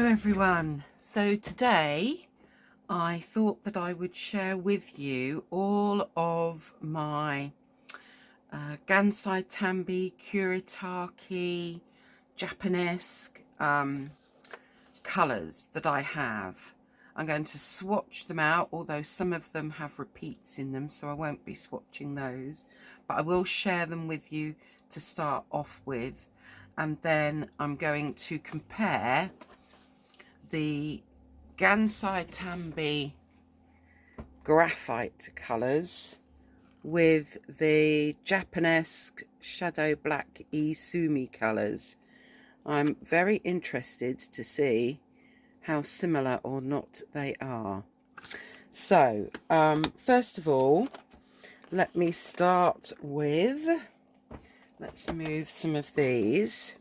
everyone. So today I thought that I would share with you all of my Gansai Tambi, kuretaki, Japanese colours that I have. I'm going to swatch them out, although some of them have repeats in them, so I won't be swatching those, but I will share them with you to start off with, and then I'm going to compare the Gansai Tambi graphite colours with the Japanese shadow black E-sumi colours. I'm very interested to see how similar or not they are. So first of all, let me start with, let's move some of these.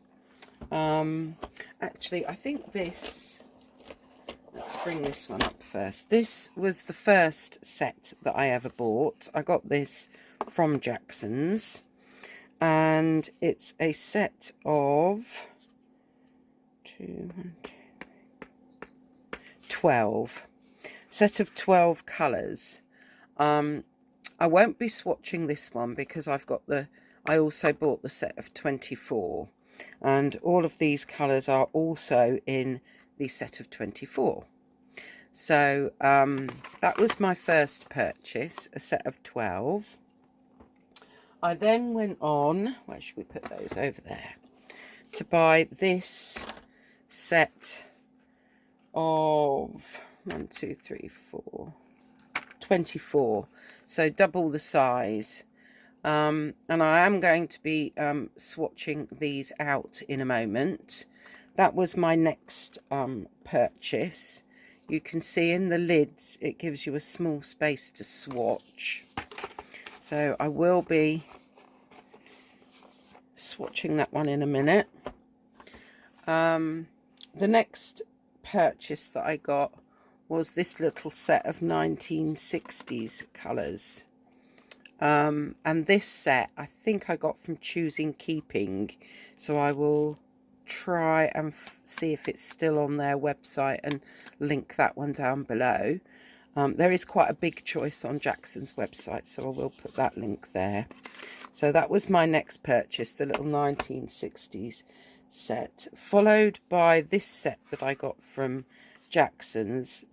Actually, I think this, let's bring this one up first. This was the first set that I ever bought. I got this from Jackson's, and it's a set of 12. Set of 12 colours. I won't be swatching this one because I also bought the set of 24, and all of these colours are also in the set of 24. So that was my first purchase, a set of 12. I then went on, where should we put those, over there, to buy this set of 24, so double the size. And I am going to be swatching these out in a moment. That was my next purchase. You can see in the lids it gives you a small space to swatch, so I will be swatching that one in a minute. The next purchase that I got was this little set of 1960s colours. And this set I think I got from Choosing Keeping, so I will try and see if it's still on their website and link that one down below. There is quite a big choice on Jackson's website, so I will put that link there. So that was my next purchase, the little 1960s set, followed by this set that I got from Jackson's,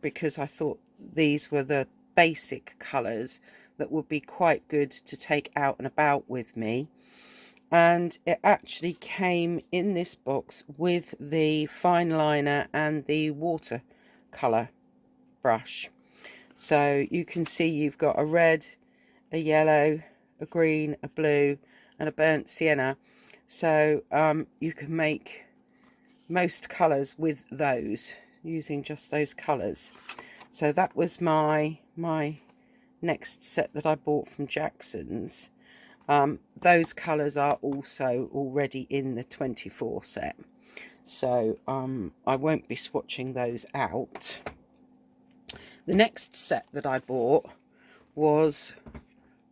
because I thought these were the basic colours that would be quite good to take out and about with me. And it actually came in this box with the fine liner and the watercolour brush. So you can see you've got a red, a yellow, a green, a blue and a burnt sienna. So you can make most colours with those, using just those colours. So that was my next set that I bought from Jackson's. Those colours are also already in the 24 set, so I won't be swatching those out. The next set that I bought was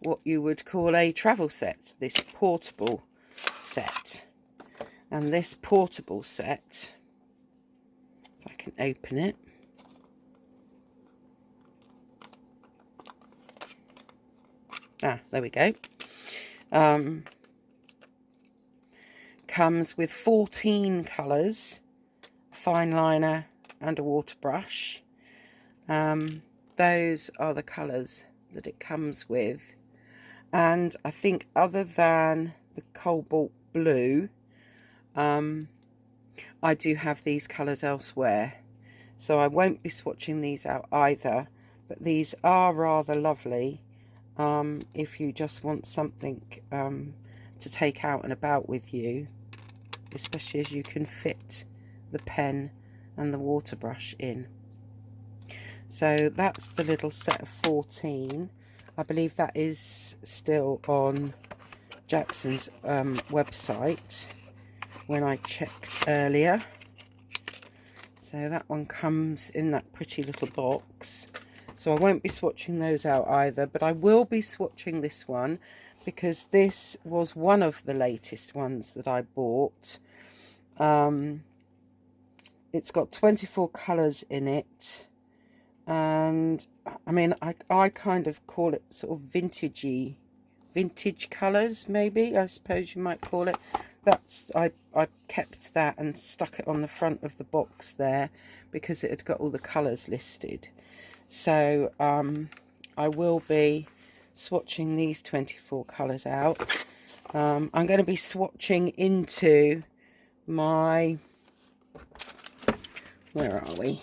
what you would call a travel set, this portable set. And this portable set, if I can open it, there we go. Comes with 14 colours, a fine liner and a water brush. Those are the colours that it comes with, and I think other than the cobalt blue, I do have these colours elsewhere, so I won't be swatching these out either, but these are rather lovely if you just want something to take out and about with you, especially as you can fit the pen and the water brush in. So that's the little set of 14. I believe that is still on Jackson's website when I checked earlier. So that one comes in that pretty little box. So I won't be swatching those out either, but I will be swatching this one because this was one of the latest ones that I bought. It's got 24 colours in it, and I mean, I kind of call it sort of vintage colours, maybe, I suppose you might call it. That's I kept that and stuck it on the front of the box there because it had got all the colours listed. So I will be swatching these 24 colours out. I'm going to be swatching into my, where are we?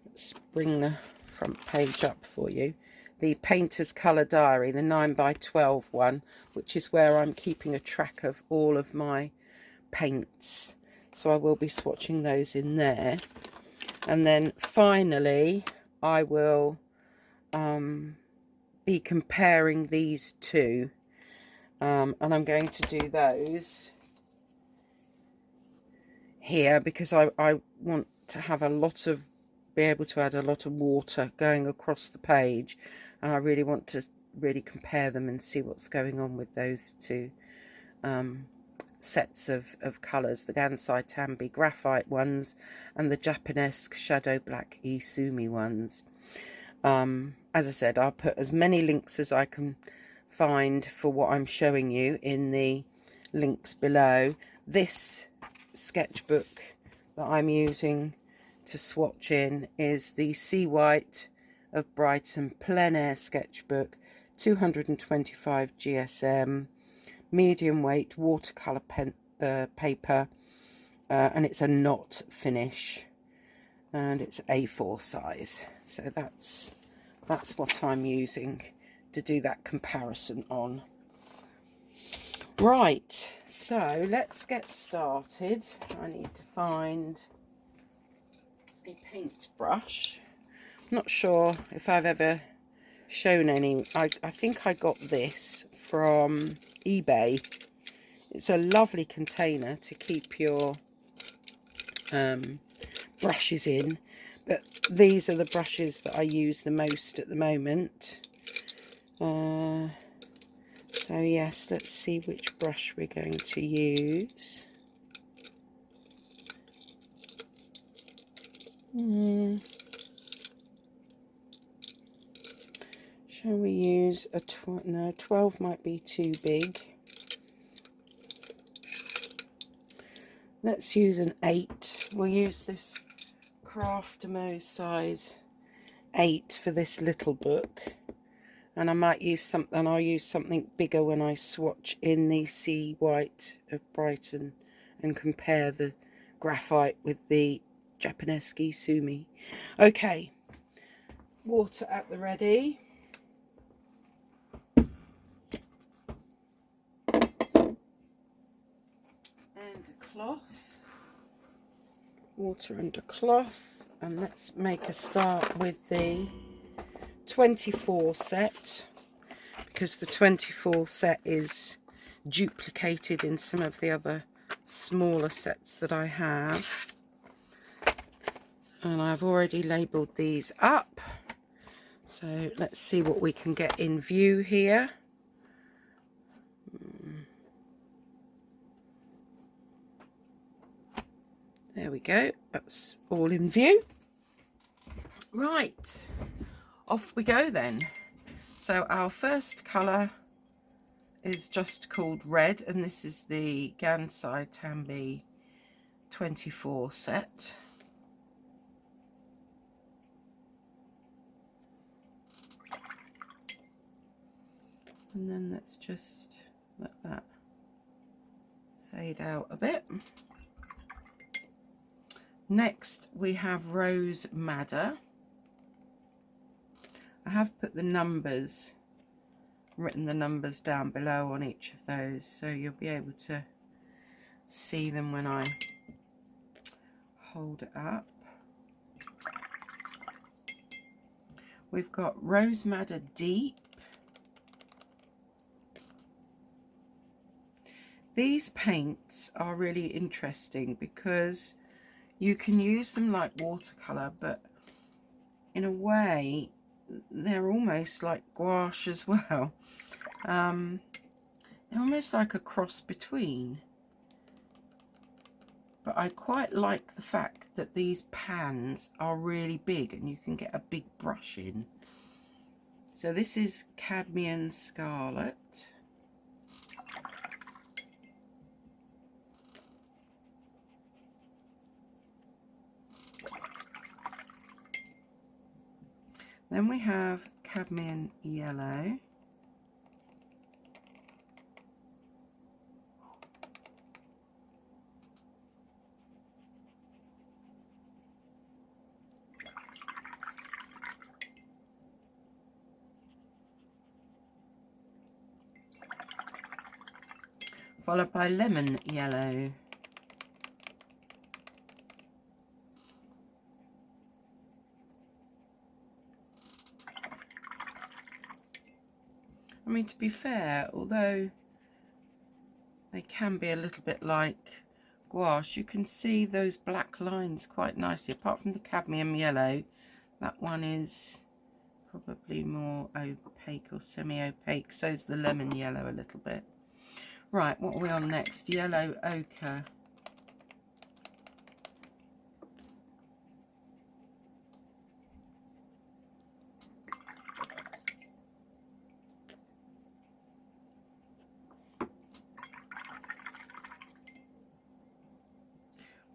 Let's bring the front page up for you. The Painter's Colour Diary, the 9x12 one, which is where I'm keeping a track of all of my paints. So I will be swatching those in there. And then finally, I will be comparing these two. And I'm going to do those here because I want to have be able to add a lot of water going across the page, and I really want to really compare them and see what's going on with those two sets of colours, the Gansai Tambi graphite ones and the Japanese shadow black E-sumi ones. As I said, I'll put as many links as I can find for what I'm showing you in the links below. This sketchbook that I'm using to swatch in is the Sea White of Brighton Plein Air Sketchbook, 225 GSM, medium weight watercolour paper, and it's a knot finish, and it's A4 size. So that's what I'm using to do that comparison on. Right, so let's get started. I need to find a paintbrush. I'm not sure if I've ever shown any. I think I got this from eBay. It's a lovely container to keep your brushes in, but these are the brushes that I use the most at the moment. So yes, let's see which brush we're going to use. Shall we use a no, 12 might be too big. Let's use an 8. We'll use this Craftamo size 8 for this little book. And I might use something, I'll use something bigger when I swatch in the Sea White of Brighton and compare the graphite with the Japanese E-sumi. Okay, water at the ready. And a cloth. Water and a cloth. And let's make a start with the 24 set, because the 24 set is duplicated in some of the other smaller sets that I have, and I've already labelled these up. So let's see what we can get in view here. There we go, that's all in view. Right, off we go then. So our first colour is just called red, and this is the Gansai Tambi 24 set. And then let's just let that fade out a bit. Next we have Rose Madder. I have put the numbers, written the numbers down below on each of those, so you'll be able to see them when I hold it up. We've got Rose Madder Deep. These paints are really interesting because you can use them like watercolour, but in a way they're almost like gouache as well. They're almost like a cross between. But I quite like the fact that these pans are really big and you can get a big brush in. So this is Cadmium Scarlet. Then we have Cadmium Yellow. Followed by Lemon Yellow. I mean, to be fair, although they can be a little bit like gouache, you can see those black lines quite nicely. Apart from the cadmium yellow, that one is probably more opaque or semi-opaque. So is the lemon yellow a little bit. Right, what are we on next? Yellow ochre.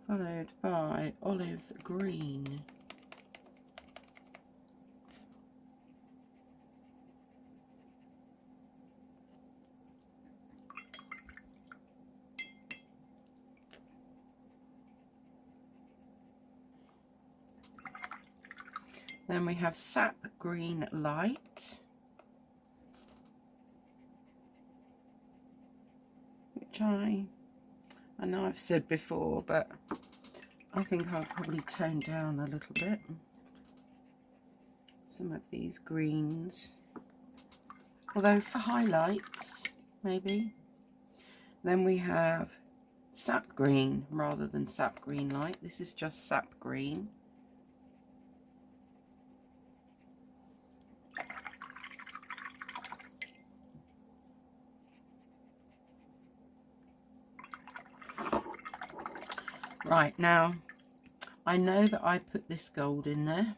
Followed by olive green. Then we have sap green light, which I know I've said before, but I think I'll probably tone down a little bit. Some of these greens, although for highlights, maybe. Then we have sap green rather than sap green light. This is just sap green. Right, now I know that I put this gold in there.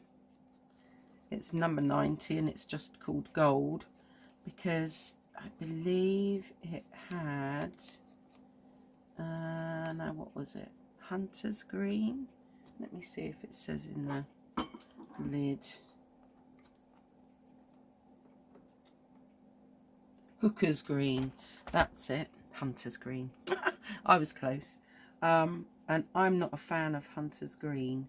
It's number 90 and it's just called gold because I believe it had, now what was it? Hunter's green. Let me see if it says in the lid. Hooker's green. That's it. Hunter's green. I was close. And I'm not a fan of Hunter's green,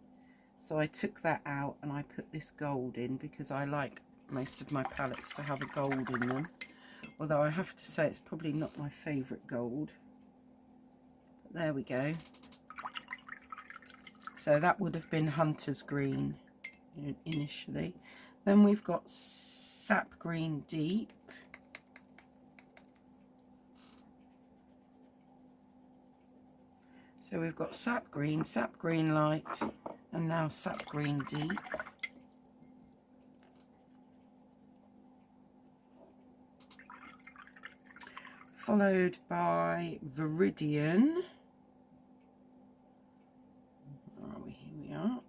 so I took that out and I put this gold in because I like most of my palettes to have a gold in them, although I have to say it's probably not my favourite gold. But there we go. So that would have been Hunter's green initially. Then we've got sap green deep. So we've got sap green light, and now sap green deep. Followed by Viridian. Where are we? Here we are.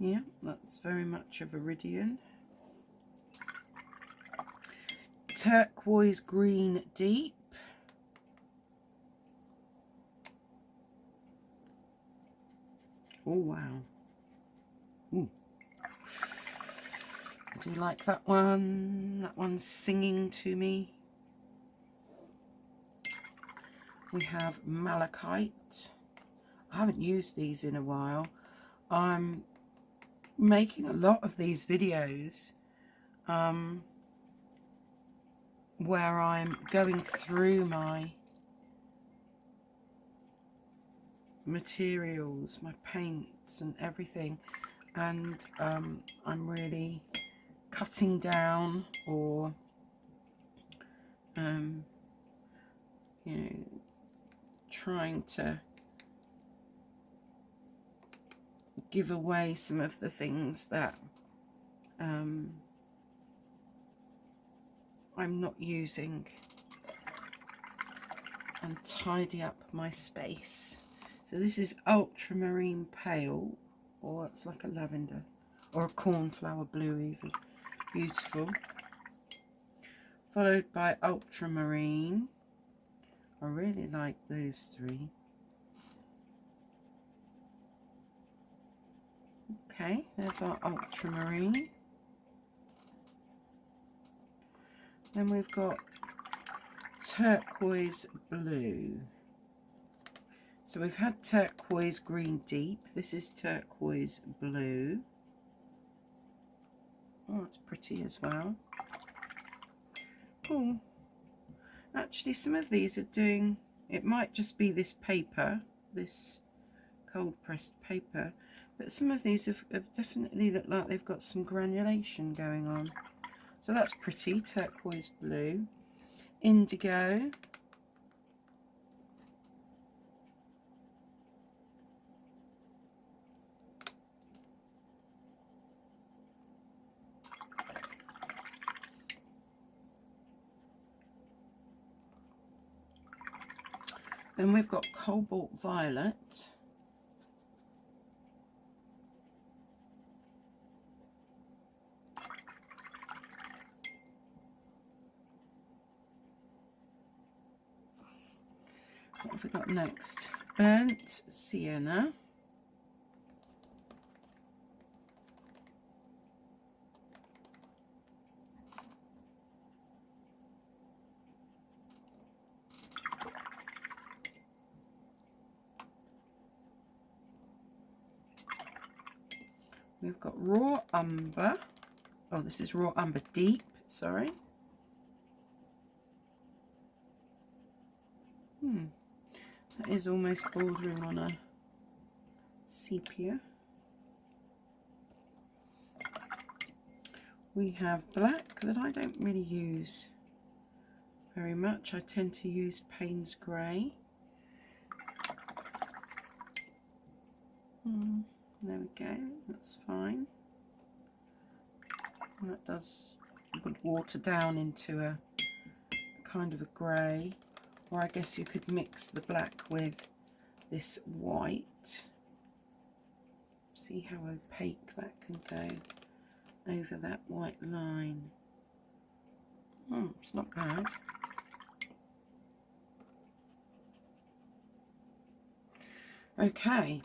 Yeah, that's very much a Viridian. Turquoise green deep. Oh wow. Ooh. I do like that one. That one's singing to me. We have malachite. I haven't used these in a while. I'm making a lot of these videos where I'm going through my materials, my paints and everything, and I'm really cutting down or you know, trying to give away some of the things that I'm not using and tidy up my space. So this is ultramarine pale, or it's like a lavender or a cornflower blue even. Beautiful. Followed by ultramarine. I really like those three. Okay, there's our ultramarine. Then we've got turquoise blue. So we've had turquoise green deep. This is turquoise blue. Oh, it's pretty as well. Oh, actually some of these are doing, it might just be this paper, this cold pressed paper, but some of these have definitely looked like they've got some granulation going on. So that's pretty, turquoise blue. Indigo. Then we've got cobalt violet. What have we got next? Burnt sienna. We've got raw umber. Oh, this is raw umber deep, sorry. That is almost bordering on a sepia. We have black that I don't really use very much. I tend to use Payne's grey. There we go, that's fine. And that would water down into a kind of a grey, or I guess you could mix the black with this white. See how opaque that can go over that white line. Oh, it's not bad. Okay,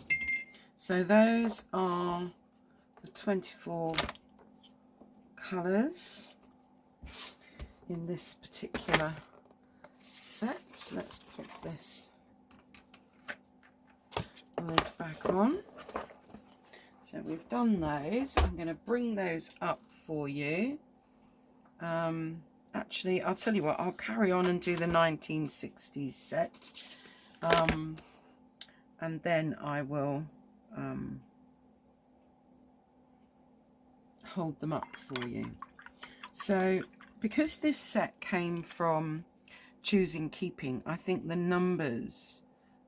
so those are the 24 colours in this particular set. Let's put this lid back on. So we've done those. I'm going to bring those up for you. Actually, I'll tell you what, I'll carry on and do the 1960s set. And then I will hold them up for you. So because this set came from Choosing Keeping, I think the numbers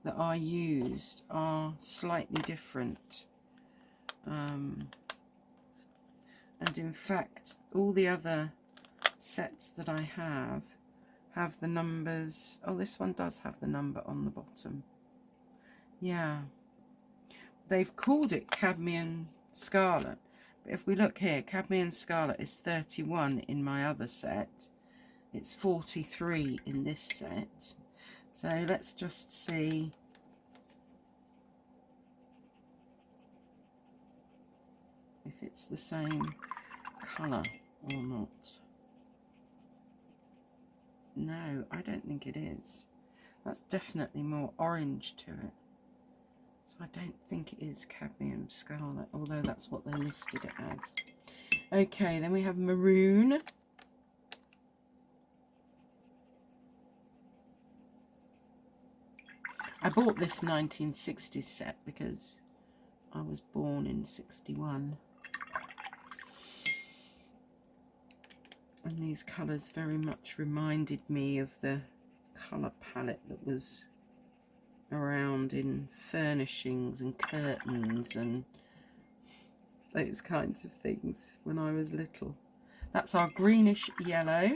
that I used are slightly different. And in fact, all the other sets that I have the numbers. Oh, this one does have the number on the bottom. Yeah, they've called it cadmium scarlet, but if we look here, cadmium scarlet is 31 in my other set. It's 43 in this set. So let's just see if it's the same colour or not. No, I don't think it is. That's definitely more orange to it. So I don't think it is cadmium scarlet, although that's what they listed it as. Okay, then we have maroon. I bought this 1960s set because I was born in 61. And these colours very much reminded me of the colour palette that was around in furnishings and curtains and those kinds of things when I was little. That's our greenish yellow.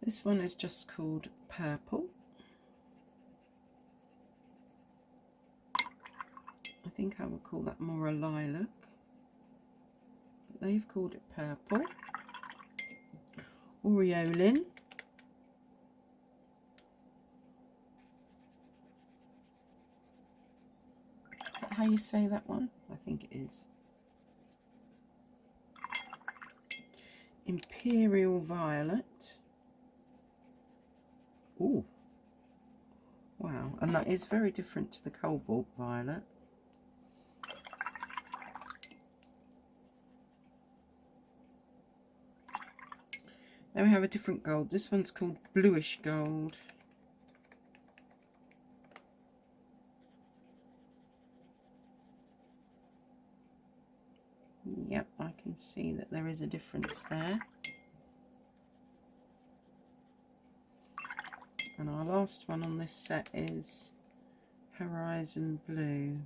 This one is just called Purple. I think I would call that more a lilac, but they've called it Purple. Aureolin. Is that how you say that one? I think it is. Imperial Violet. Ooh. Wow, and that is very different to the Cobalt Violet. Then we have a different gold. This one's called Bluish Gold. Yep, I can see that there is a difference there. And our last one on this set is Horizon Blue.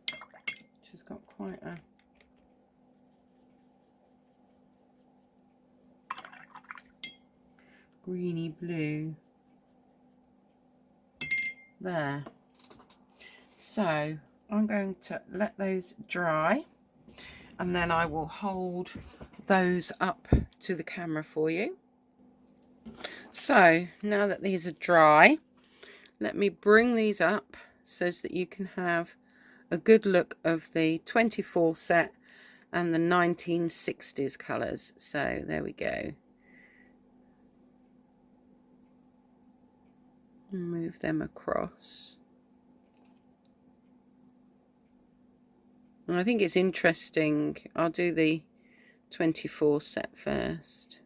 Which has got quite a greeny blue there. So I'm going to let those dry, and then I will hold those up to the camera for you. So now that these are dry, let me bring these up so that you can have a good look of the 24 set and the 1960s colours. So there we go. Move them across. And I think it's interesting. I'll do the 24 set first.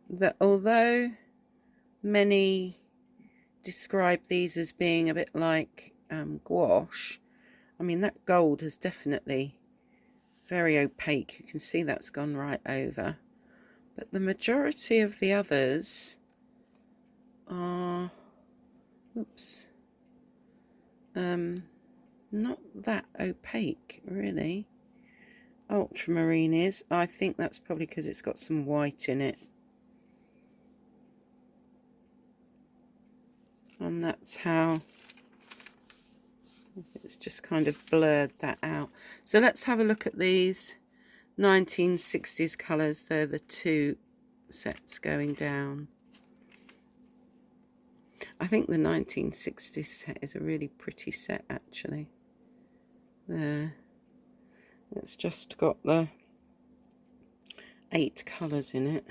That although many describe these as being a bit like gouache, I mean that gold is definitely very opaque. You can see that's gone right over. But the majority of the others are, oops, not that opaque really. Ultramarine is. I think that's probably because it's got some white in it. And that's how it's just kind of blurred that out. So let's have a look at these 1960s colours. They're the two sets going down. I think the 1960s set is a really pretty set actually. There. It's just got the 8 colours in it,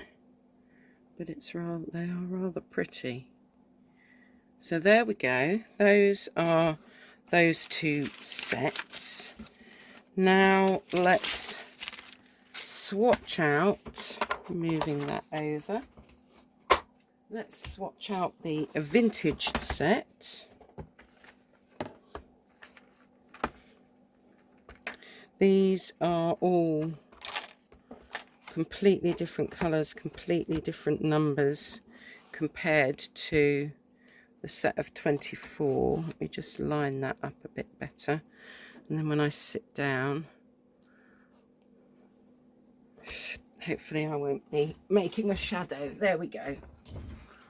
but it's rather, they are rather pretty. So there we go. Those are those two sets. Now let's swatch out, moving that over. Let's swatch out the vintage set. These are all completely different colours, completely different numbers compared to the set of 24. Let me just line that up a bit better. And then when I sit down, hopefully I won't be making a shadow. There we go.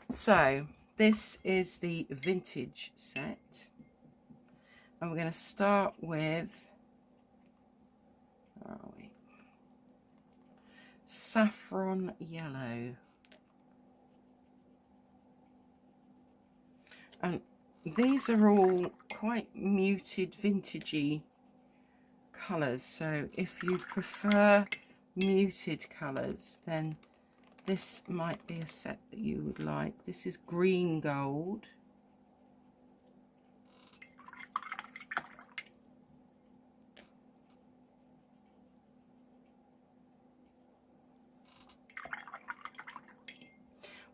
So this is the vintage set. And we're going to start with, where are we? Saffron Yellow. And these are all quite muted, vintagey colours. So if you prefer muted colours, then this might be a set that you would like. This is green gold.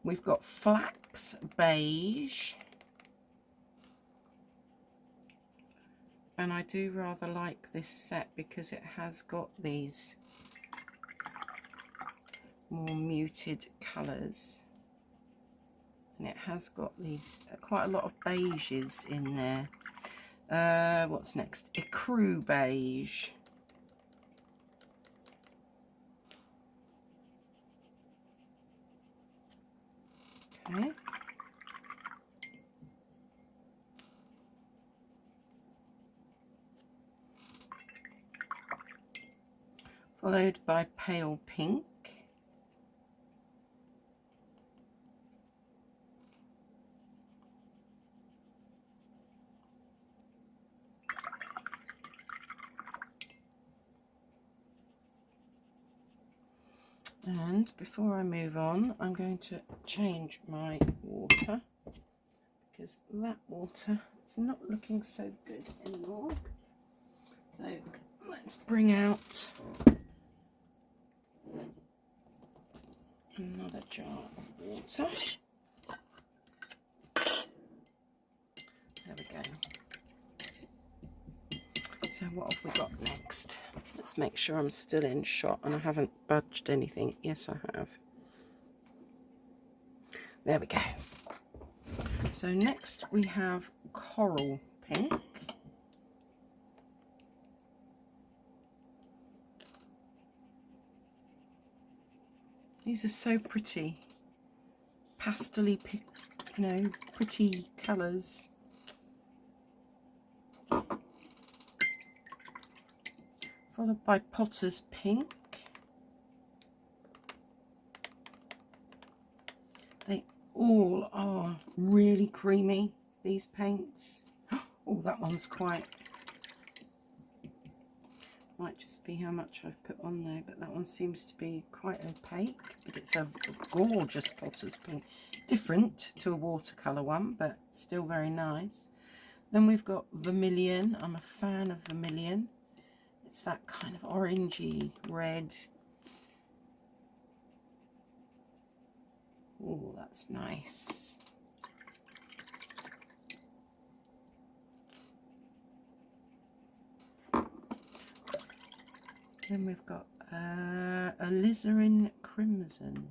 We've got flax beige. And I do rather like this set because it has got these more muted colours. And it has got these, quite a lot of beiges in there. What's next? Ecru beige. Okay. Followed by pale pink. And before I move on, I'm going to change my water because that water is not looking so good anymore. So let's bring out another jar of water. There we go. So what have we got next? Let's make sure I'm still in shot and I haven't budged anything. Yes, I have. There we go. So next we have coral pink. These are so pretty. Pastel-y, you know, pretty colours. Followed by Potter's Pink. They all are really creamy, these paints. Oh, that one's quite... Might just be how much I've put on there, but that one seems to be quite opaque. But it's a gorgeous Potter's Pink. Different to a watercolour one, but still very nice. Then we've got Vermilion. I'm a fan of Vermilion. It's that kind of orangey red. Oh, that's nice. Then we've got alizarin crimson.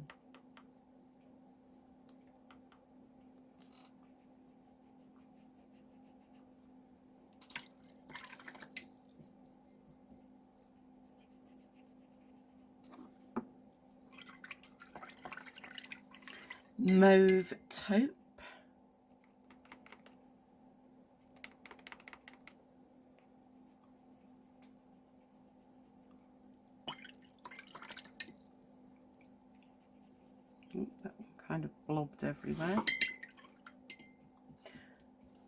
Mauve taupe. Ooh, that one kind of blobbed everywhere.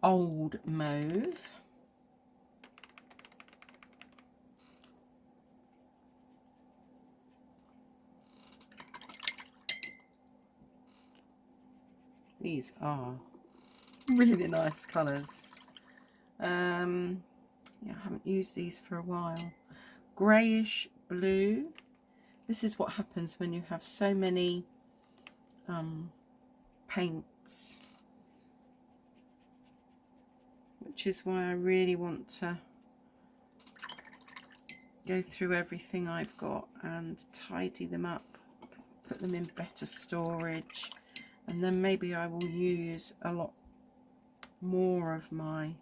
Old mauve. These are really nice colours. Yeah, I haven't used these for a while. Greyish blue. This is what happens when you have so many paints, which is why I really want to go through everything I've got and tidy them up, put them in better storage, and then maybe I will use a lot more of my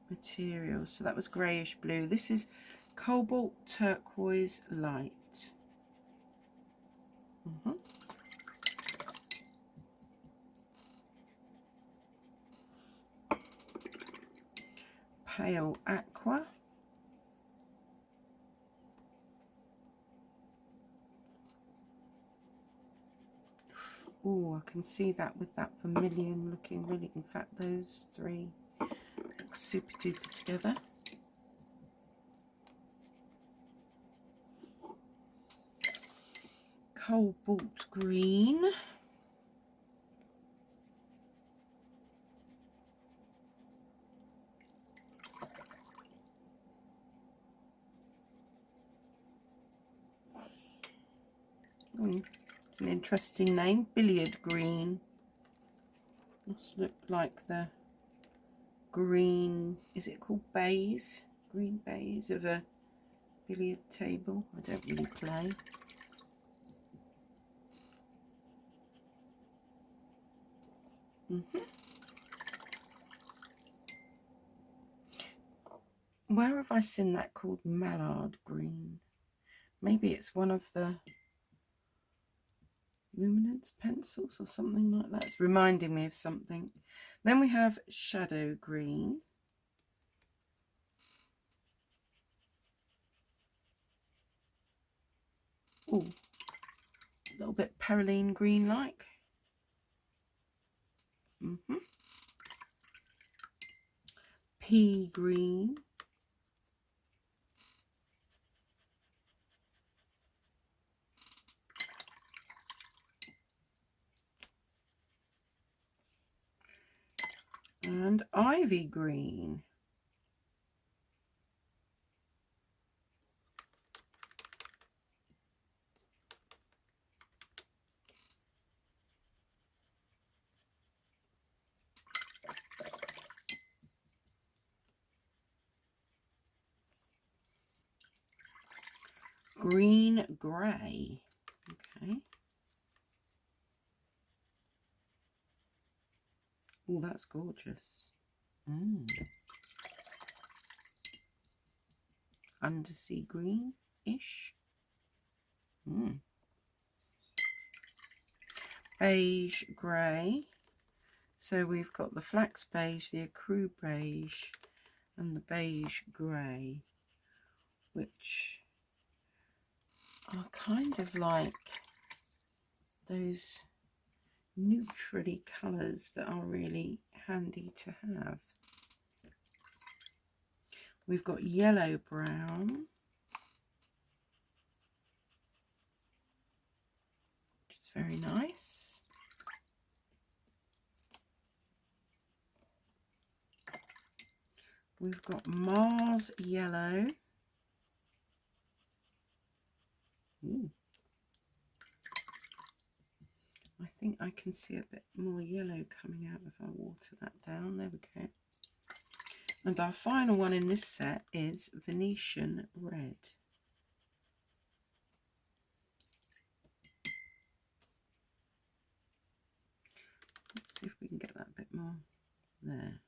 materials. So that was greyish blue. This is cobalt turquoise light. Pale aqua. Oh, I can see that with that vermilion looking really, in fact those three look super duper together. Cobalt green. It's an interesting name. Billiard green. Must look like the green, is it called baize? Green baize of a billiard table. I don't really play. where have I seen that called mallard green? Maybe it's one of the luminance pencils or something like that. It's reminding me of something. Then we have shadow green. Oh, a little bit perylene green like. Pea green. And ivy green. Green grey. Okay. Oh, that's gorgeous. Undersea green-ish. Beige grey. So we've got the flax beige, the ecru beige, and the beige grey, which are kind of like those neutrally colours that are really handy to have. We've got yellow brown, which is very nice. We've got Mars yellow. Ooh. I think I can see a bit more yellow coming out if I water that down. There we go. And our final one in this set is Venetian red. Let's see if we can get that a bit more there.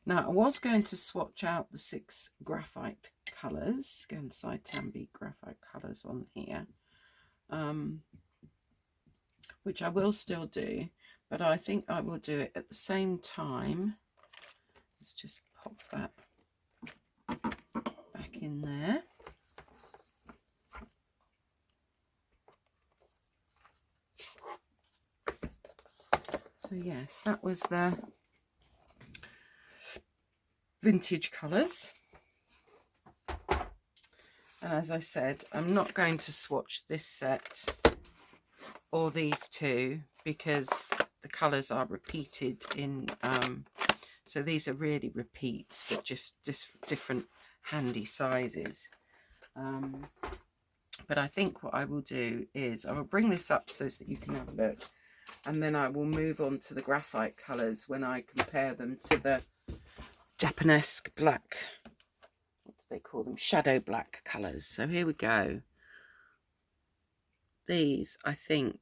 Now, I was going to swatch out the 6 graphite colours, Gansai Tambi graphite colours on here, which I will still do, but I think I will do it at the same time. Let's just pop that back in there. So yes, that was the vintage colours. And as I said, I'm not going to swatch this set or these two because the colours are repeated in, so these are really repeats, but just different handy sizes. But I think what I will do is I will bring this up so that you can have a look, and then I will move on to the graphite colours when I compare them to the Japanesque black, what do they call them, shadow black colours. So here we go. These, I think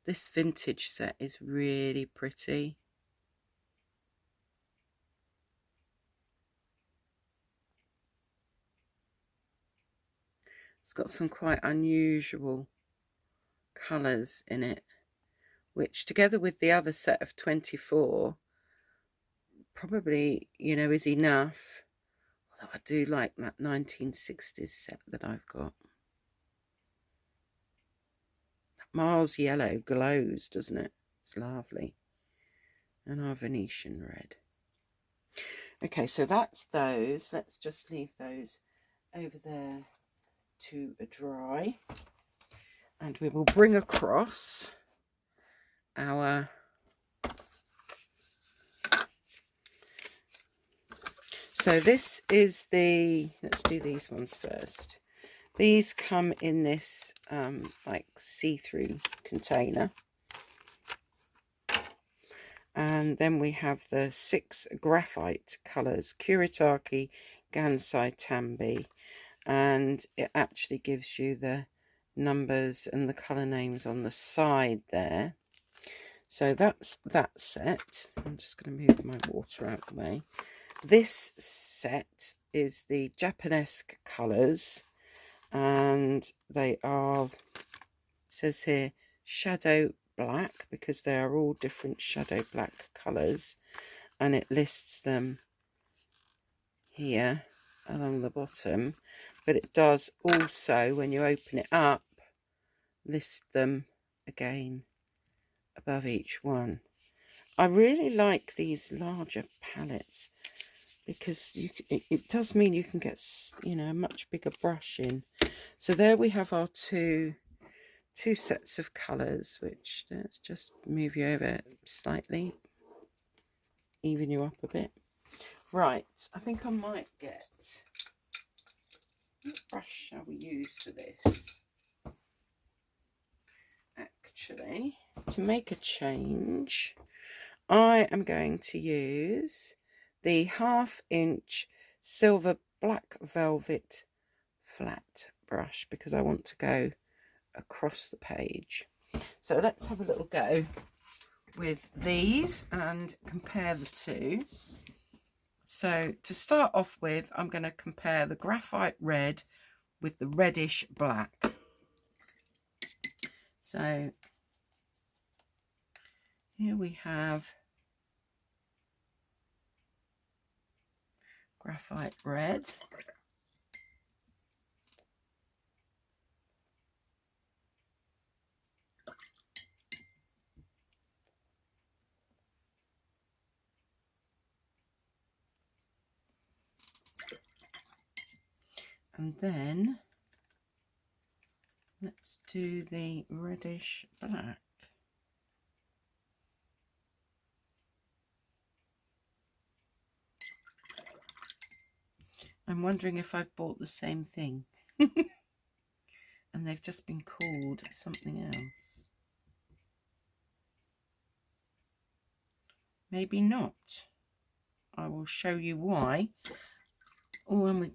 this vintage set is really pretty. It's got some quite unusual colours in it, which together with the other set of 24 probably, you know, is enough. Although I do like that 1960s set that I've got. Mars yellow glows, doesn't it? It's lovely. And our Venetian red. Okay, so that's those. Let's just leave those over there to dry. And we will bring across our so this is the, let's do these ones first. These come in this like see-through container. And then we have the 6 graphite colours, Kuretaki, Gansai Tambi. And it actually gives you the numbers and the colour names on the side there. So that's that set. I'm just going to move my water out of the way. This set is the Japanesque colours, and they are, it says here, shadow black, because they are all different shadow black colours, and it lists them here along the bottom, but it does also, when you open it up, list them again above each one. I really like these larger palettes, because it does mean you can get, you know, a much bigger brush in. So there we have our two sets of colours, which, let's just move you over slightly, even you up a bit. Right, I think I might get, what brush shall we use for this? Actually, to make a change, I am going to use the 1/2 inch silver black velvet flat brush, because I want to go across the page. So let's have a little go with these and compare the two. So to start off with, I'm going to compare the graphite red with the reddish black. So here we have graphite red. And then let's do the reddish black. I'm wondering if I've bought the same thing and they've just been called something else. Maybe not. I will show you why. Oh,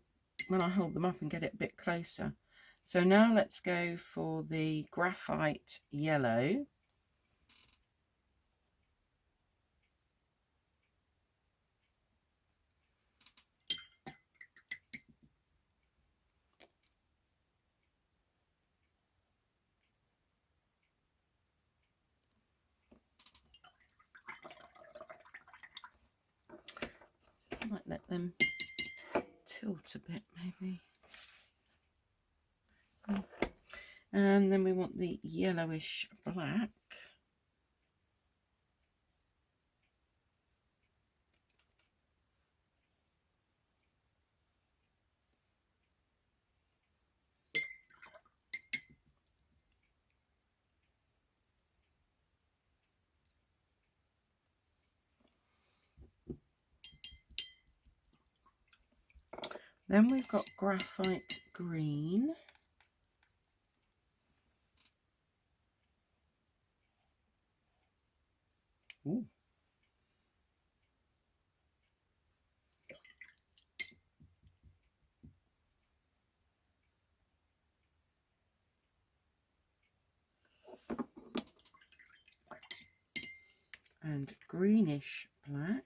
when I hold them up and get it a bit closer. So now let's go for the graphite yellow. I might let them tilt a bit, maybe. And then we want the yellowish black. Then we've got graphite green. Ooh. And greenish black.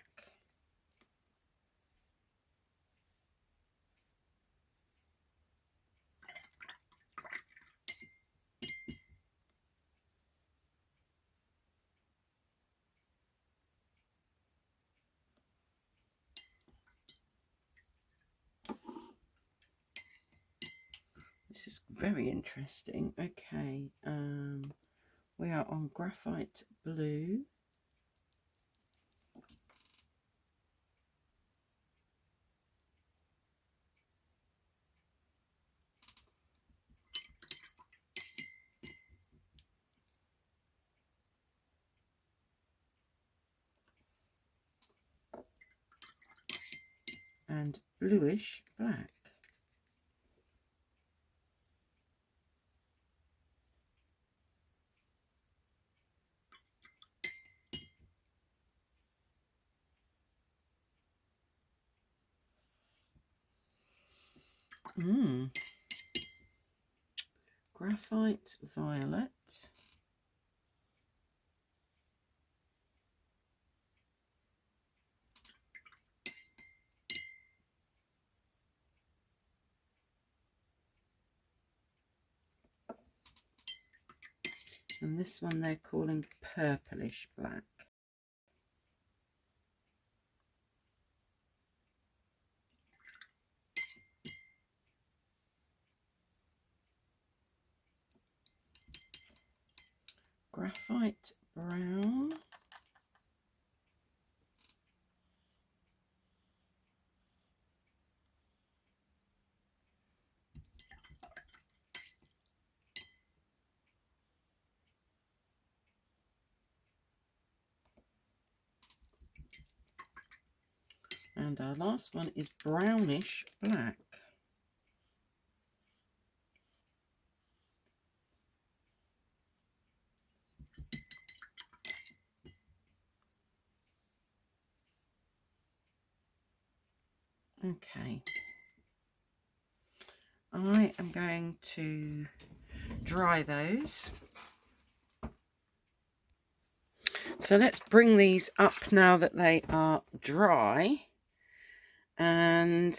This is very interesting. Okay, we are on graphite blue. And bluish black. Graphite violet. And this one they're calling purplish black. Graphite brown. And our last one is brownish black. Okay. I am going to dry those. So let's bring these up now that they are dry. And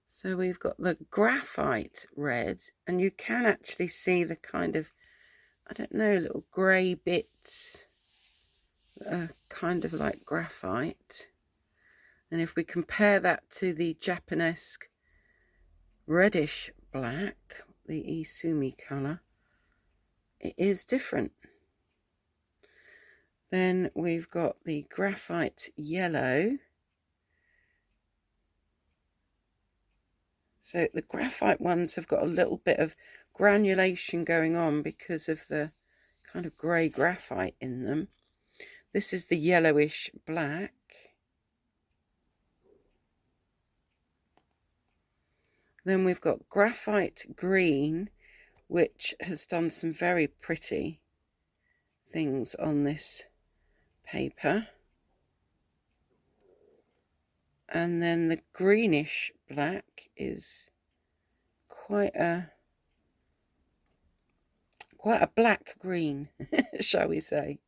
so we've got the graphite red, and you can actually see the kind of, I don't know, little grey bits that are kind of like graphite. And if we compare that to the Japanesque reddish black, the E-sumi colour, it is different. Then we've got the graphite yellow. So the graphite ones have got a little bit of granulation going on because of the kind of grey graphite in them. This is the yellowish black. Then we've got graphite green, which has done some very pretty things on this paper. And then the greenish black is quite a black green, shall we say.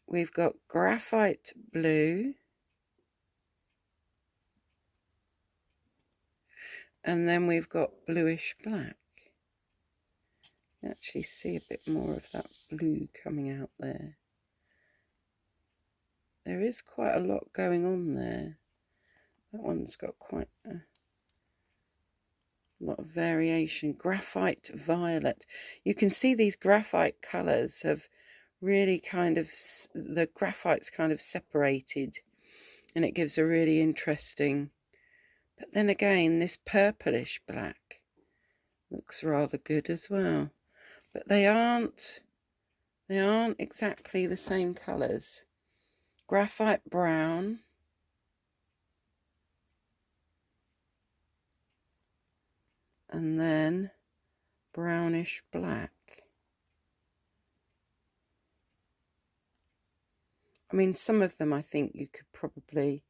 We've got graphite blue. And then we've got bluish black. You can actually see a bit more of that blue coming out there. There is quite a lot going on there. That one's got quite a lot of variation. Graphite violet. You can see these graphite colours have really kind of, the graphite's kind of separated, and it gives a really interesting, but then again, this purplish black looks rather good as well. But they aren't exactly the same colours. Graphite brown. And then brownish black. I mean, some of them I think you could probably,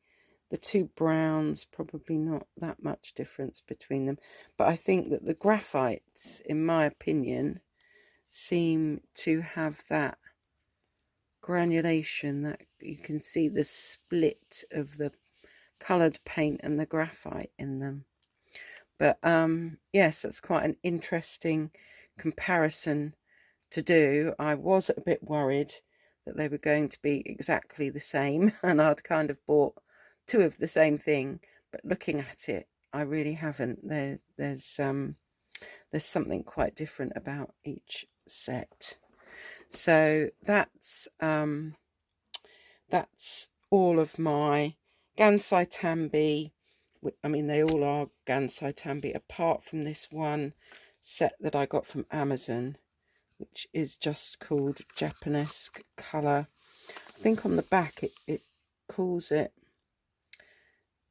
the two browns, probably not that much difference between them. But I think that the graphites, in my opinion, seem to have that granulation, that you can see the split of the coloured paint and the graphite in them. But yes, that's quite an interesting comparison to do. I was a bit worried that they were going to be exactly the same, and I'd kind of bought two of the same thing, but looking at it, I really haven't. There's something quite different about each set. So that's all of my Gansai Tambi. I mean, they all are Gansai Tambi, apart from this one set that I got from Amazon, which is just called Japanesque Colour. I think on the back it calls it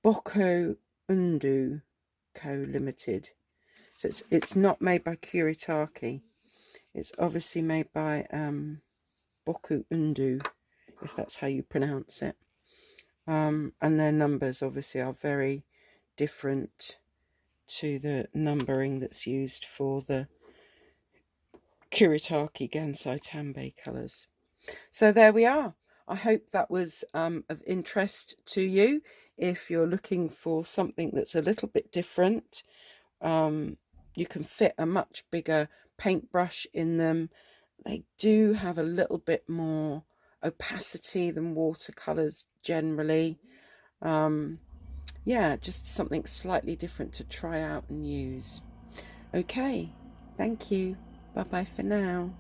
Boku Undu Co. Limited. So it's not made by Kuretaki. It's obviously made by Boku Undu, if that's how you pronounce it. And their numbers obviously are very different to the numbering that's used for the Kuretaki Gansai Tambi colours. So there we are. I hope that was of interest to you. If you're looking for something that's a little bit different, you can fit a much bigger paintbrush in them. They do have a little bit more opacity than watercolours generally. Yeah, just something slightly different to try out and use. Okay, thank you. Bye bye for now.